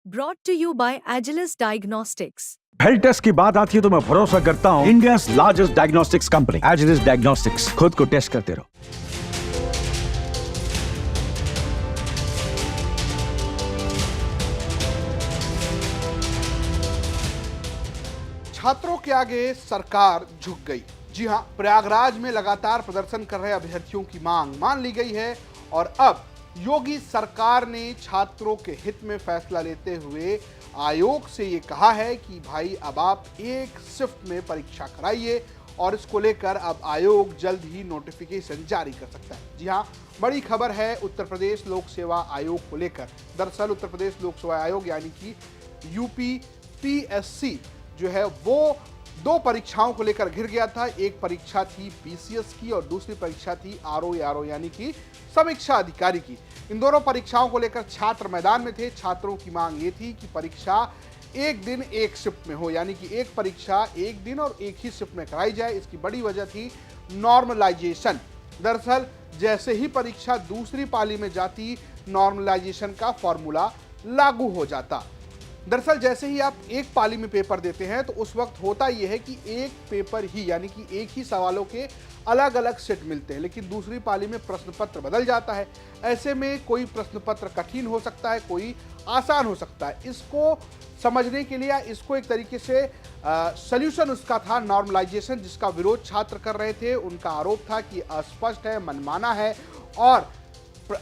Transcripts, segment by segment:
Brought to you by Agilus Diagnostics. Health test की बात आती है तो मैं भरोसा करता हूँ India largest diagnostics company Agilus diagnostics. खुद को टेस्ट करते रहो। छात्रों के आगे सरकार झुक गई। जी हां, प्रयागराज में लगातार प्रदर्शन कर रहे अभ्यर्थियों की मांग मान ली गई है और अब योगी सरकार ने छात्रों के हित में फैसला लेते हुए आयोग से ये कहा है कि भाई अब आप एक शिफ्ट में परीक्षा कराइए और इसको लेकर अब आयोग जल्द ही नोटिफिकेशन जारी कर सकता है। जी हां, बड़ी खबर है उत्तर प्रदेश लोक सेवा आयोग को लेकर। दरअसल उत्तर प्रदेश लोक सेवा आयोग यानी कि यूपीपीएससी जो है वो दो परीक्षाओं को लेकर घिर गया था। एक परीक्षा थी पीसीएस की और दूसरी परीक्षा थी आरओ यानी कि समीक्षा अधिकारी की। इन दोनों परीक्षाओं को लेकर छात्र मैदान में थे। छात्रों की मांग ये थी कि परीक्षा एक दिन एक शिफ्ट में हो, यानी कि एक परीक्षा एक दिन और एक ही शिफ्ट में कराई जाए। इसकी बड़ी वजह थी नॉर्मलाइजेशन। दरअसल जैसे ही परीक्षा दूसरी पाली में जाती, नॉर्मलाइजेशन का फॉर्मूला लागू हो जाता। दरअसल जैसे ही आप एक पाली में पेपर देते हैं तो उस वक्त होता यह है कि एक पेपर ही यानी कि एक ही सवालों के अलग अलग सेट मिलते हैं, लेकिन दूसरी पाली में प्रश्न पत्र बदल जाता है। ऐसे में कोई प्रश्न पत्र कठिन हो सकता है, कोई आसान हो सकता है। इसको समझने के लिए इसको एक तरीके से सल्यूशन उसका था नॉर्मलाइजेशन, जिसका विरोध छात्र कर रहे थे। उनका आरोप था कि अस्पष्ट है, मनमाना है और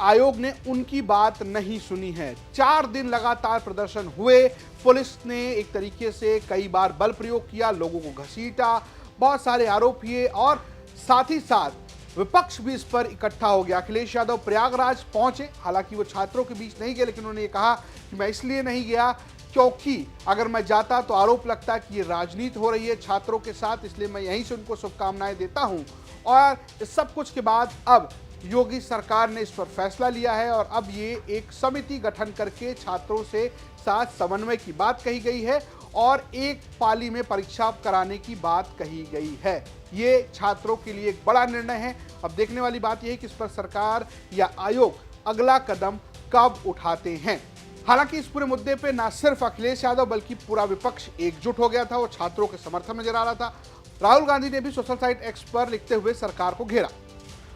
आयोग ने उनकी बात नहीं सुनी है। 4 दिन लगातार प्रदर्शन हुए। पुलिस ने एक तरीके से कई बार बल प्रयोग किया, लोगों को घसीटा, बहुत सारे आरोप किए और साथ ही साथ विपक्ष भी इस पर इकट्ठा हो गया। अखिलेश यादव प्रयागराज पहुंचे, हालांकि वो छात्रों के बीच नहीं गए, लेकिन उन्होंने ये कहा कि मैं इसलिए नहीं गया क्योंकि अगर मैं जाता तो आरोप लगता कि ये राजनीति हो रही है छात्रों के साथ, इसलिए मैं यहीं से उनको शुभकामनाएं देता हूं। और इस सब कुछ के बाद अब योगी सरकार ने इस पर फैसला लिया है और अब ये एक समिति गठन करके छात्रों से साथ समन्वय की बात कही गई है और एक पाली में परीक्षा कराने की बात कही गई है। ये छात्रों के लिए एक बड़ा निर्णय है। अब देखने वाली बात यह है कि इस पर सरकार या आयोग अगला कदम कब उठाते हैं। हालांकि इस पूरे मुद्दे पे ना सिर्फ अखिलेश यादव बल्कि पूरा विपक्ष एकजुट हो गया था, वो छात्रों के समर्थन में नजर आ रहा था। राहुल गांधी ने भी सोशल साइट एक्स पर लिखते हुए सरकार को घेरा।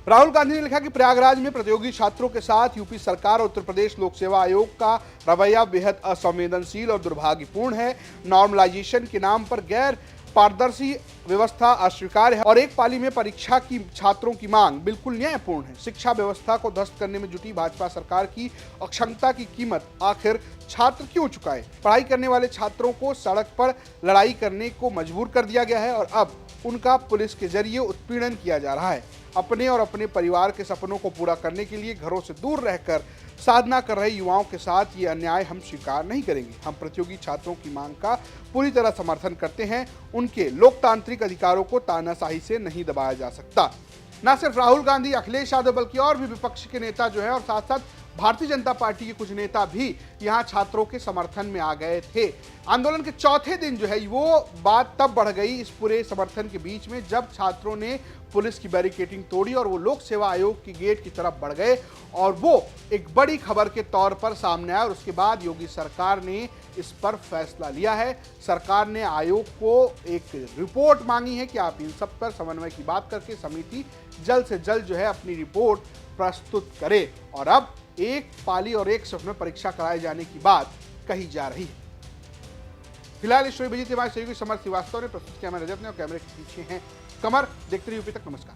राहुल गांधी ने लिखा कि प्रयागराज में प्रतियोगी छात्रों के साथ यूपी सरकार और उत्तर प्रदेश लोक सेवा आयोग का रवैया बेहद असंवेदनशील और दुर्भाग्यपूर्ण है। नॉर्मलाइजेशन के नाम पर गैर पारदर्शी व्यवस्था अस्वीकार्य है और एक पाली में परीक्षा की छात्रों की मांग बिल्कुल न्यायपूर्ण है। शिक्षा व्यवस्था को ध्वस्त करने में जुटी भाजपा सरकार की अक्षमता की कीमत आखिर छात्र क्यों चुकाए? पढ़ाई करने वाले छात्रों को सड़क पर लड़ाई करने को मजबूर कर दिया गया है और अब उनका पुलिस के जरिए उत्पीड़न किया जा रहा है। अपने और अपने परिवार के सपनों को पूरा करने के लिए घरों से दूर रहकर साधना कर रहे युवाओं के साथ ये अन्याय हम स्वीकार नहीं करेंगे। हम प्रतियोगी छात्रों की मांग का पूरी तरह समर्थन करते हैं। उनके लोकतांत्रिक अधिकारों को तानाशाही से नहीं दबाया जा सकता। न सिर्फ राहुल गांधी, अखिलेश यादव बल्कि और भी विपक्ष के नेता जो है और साथ साथ भारतीय जनता पार्टी के कुछ नेता भी यहां छात्रों के समर्थन में आ गए थे। आंदोलन के चौथे दिन जो है वो बात तब बढ़ गई इस पूरे समर्थन के बीच में जब छात्रों ने पुलिस की बैरिकेडिंग तोड़ी और वो लोक सेवा आयोग की गेट की तरफ बढ़ गए और वो एक बड़ी खबर के तौर पर सामने आया। और उसके बाद योगी सरकार ने इस पर फैसला लिया है। सरकार ने आयोग को एक रिपोर्ट मांगी है कि आप इन सब पर समन्वय की बात करके समिति जल्द से जल्द जो है अपनी रिपोर्ट प्रस्तुत करे और अब एक पाली और एक शिफ्ट में परीक्षा कराए जाने की बात कही जा रही है। फिलहाल इस स्टोरी भेजी थी हमारे सहयोगी समर श्रीवास्तव ने, प्रस्तुत किया मैं रजत ने और कैमरे के पीछे हैं कमर। देखते रहिए यूपी तक। नमस्कार।